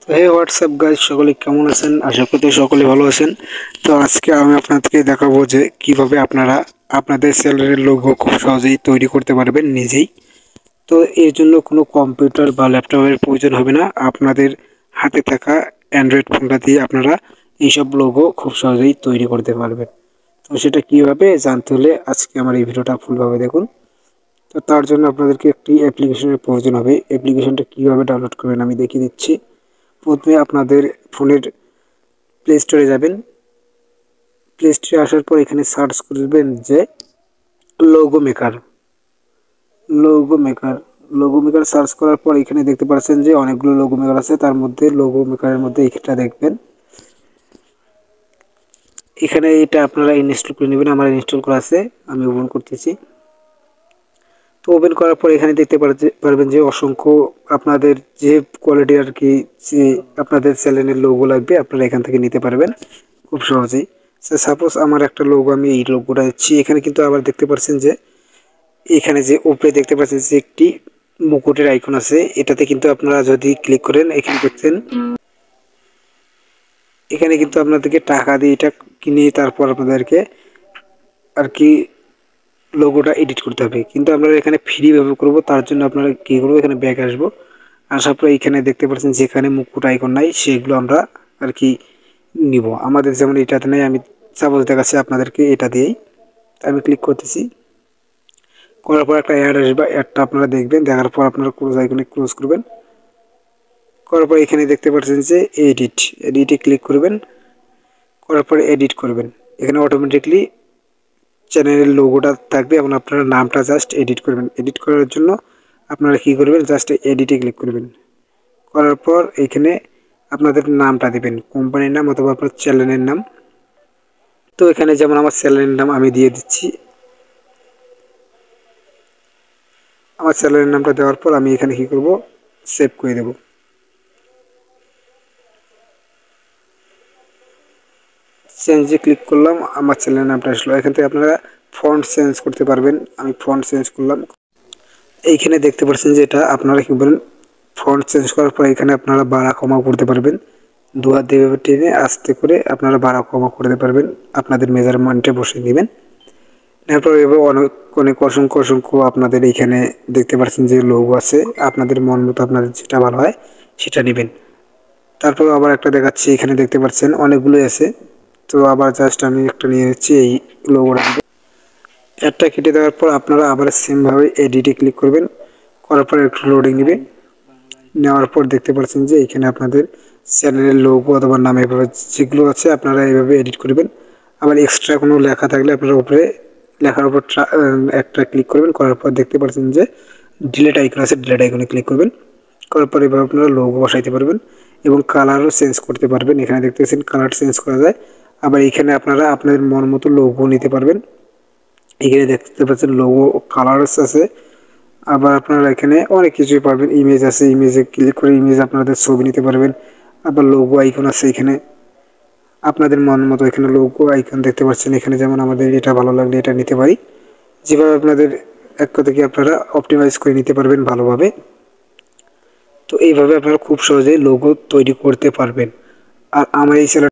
তো হে WhatsApp guys, সকলে কেমন আছেন? আশা করতে সকলে ভালো আছেন। তো আজকে আমি আপনাদেরকে দেখাবো যে কিভাবে আপনারা আপনাদের চ্যানেলের লোগো খুব সহজেই তৈরি করতে পারবেন নিজেই। তো এর জন্য কোনো কম্পিউটার বা ল্যাপটপের প্রয়োজন হবে না। আপনাদের হাতে থাকা অ্যান্ড্রয়েড ফোনটা দিয়ে আপনারা এইসব লোগো খুব সহজেই তৈরি করতে পারবেন। তো সেটা কীভাবে জানতে হলে আজকে আমার এই ভিডিওটা ফুলভাবে দেখুন। তো তার জন্য আপনাদেরকে একটি অ্যাপ্লিকেশনের প্রয়োজন হবে। অ্যাপ্লিকেশনটা কীভাবে ডাউনলোড করবেন আমি দেখিয়ে দিচ্ছি। প্রথমে আপনাদের ফোনের প্লে স্টোরে যাবেন। প্লে স্টোরে আসার পর এখানে সার্চ করবেন যে logo maker. Logo maker search করার পর এখানে দেখতে পাচ্ছেন যে অনেকগুলো লোগো মেকার আছে। তার মধ্যে লোগো মেকারের মধ্যে এইটা দেখবেন, এখানে এটা আপনারা ইনস্টল করে নেবেন। আমার ইনস্টল করা আছে, আমি ওপেন করতেছি। তো ওপেন করার পর এখানে দেখতে পারবেন যে অসংখ্য আপনাদের যে কোয়ালিটি আর কি যে আপনাদের চ্যানেলের লোগো লাগবে আপনারা এখান থেকে নিতে পারবেন খুব সহজেই। সাপোজ আমার একটা লোগো, আমি এই লোগোটা দিচ্ছি। এখানে কিন্তু আবার দেখতে পাচ্ছেন যে এখানে যে উপরে দেখতে পাচ্ছেন যে একটি মুকুটের আইকন আছে, এটাতে কিন্তু আপনারা যদি ক্লিক করেন এখানে দেখছেন এখানে কিন্তু আপনাদেরকে টাকা দিয়ে এটা কিনে তারপর আপনাদেরকে আর কি লোগোটা এডিট করতে হবে। কিন্তু আমরা এখানে ফ্রি ভাবে করব, তার জন্য আপনারা কী করবো, এখানে ব্যাক আসবো। আসার পরে এখানে দেখতে পাচ্ছেন যেখানে মুকুট আইকন নাই সেগুলো আমরা আর কি নিব। আমাদের যেমন এটাতে নেই, আমি সাপোজ দেখাচ্ছি আপনাদেরকে এটা দিয়েই। আমি ক্লিক করতেছি, করার পর একটা অ্যাড আসবে। অ্যাডটা আপনারা দেখবেন, দেখার পর আপনারা ক্লোজ আইকনে ক্লোজ করবেন। করার পর এখানে দেখতে পাচ্ছেন যে এডিটে ক্লিক করবেন। করার পর এডিট করবেন, এখানে অটোমেটিকলি চ্যানেলের লোগোটা থাকবে এবং আপনারা নামটা জাস্ট এডিট করবেন। এডিট করার জন্য আপনারা কী করবেন, জাস্ট এডিটে ক্লিক করবেন। করার পর এখানে আপনাদের নামটা দেবেন, কোম্পানির নাম অথবা আপনার চ্যানেলের নাম। তো এখানে যেমন আমার চ্যানেলের নাম আমি দিয়ে দিচ্ছি। আমার চ্যানেলের নামটা দেওয়ার পর আমি এখানে কী করব, সেভ করে দেব। চেঞ্জে ক্লিক করলাম, আমার চ্যানেলের নামটা আসলো। এখান থেকে আপনারা ফন্ট চেঞ্জ করতে পারবেন। আমি ফন্ট চেঞ্জ করলাম। এইখানে দেখতে পাচ্ছেন যে এটা আপনারা কি বলেন, ফন্ট চেঞ্জ করার পর এখানে আপনারা বাড়া কমা করতে পারবেন। দু হাত দিয়ে টেনে আস্তে করে আপনারা বাড়া কমা করতে পারবেন, আপনাদের মেজারমেন্টে বসিয়ে নেবেন। তারপর এবার অনেক অসংখ্য আপনাদের এইখানে দেখতে পাচ্ছেন যে লোগো আছে। আপনাদের মন মতো আপনাদের যেটা ভালো হয় সেটা নেবেন। তারপর আবার একটা দেখাচ্ছি, এখানে দেখতে পাচ্ছেন অনেকগুলোই আছে। তো আবার জাস্ট আমি একটা নিয়ে নিচ্ছি, এই লোগোটা একটা কেটে দেওয়ার পর আপনারা আবার সেমভাবে এডিটে ক্লিক করবেন। করার পর একটু লোডিং নেবে। নেওয়ার পর দেখতে পাচ্ছেন যে এখানে আপনাদের চ্যানেলের লোগো অথবা নাম এভাবে যেগুলো আছে আপনারা এইভাবে এডিট করবেন। আবার এক্সট্রা কোনো লেখা থাকলে আপনারা উপরে লেখার উপর একটা ক্লিক করবেন। করার পর দেখতে পাচ্ছেন যে ডিলিট আইকন আছে, ডিলিট আইকনে ক্লিক করবেন। করার পর এভাবে আপনারা লোগো বসাইতে পারবেন এবং কালারও চেঞ্জ করতে পারবেন। এখানে দেখতেছেন কালার চেঞ্জ করা যায়। আবার এখানে আপনারা আপনাদের মন মতো লোগো নিতে পারবেন। এখানে দেখতে পাচ্ছেন লোগো কালারস আছে। আবার আপনারা এখানে অনেক কিছুই পাবেন, ইমেজ আছে, ইমেজে ক্লিক করে ইমেজ আপনাদের ছবি নিতে পারবেন। আবার লোগো আইকন আছে, এখানে আপনাদের মন মতো এখানে লোগো আইকন দেখতে পাচ্ছেন। এখানে যেমন আমাদের এটা ভালো লাগলে এটা নিতে পারি, যেভাবে আপনাদের এক কথা কি আপনারা অপটিমাইজ করে নিতে পারবেন ভালোভাবে। তো এইভাবে আপনারা খুব সহজেই লোগো তৈরি করতে পারবেন। আর আমার এই চ্যানেল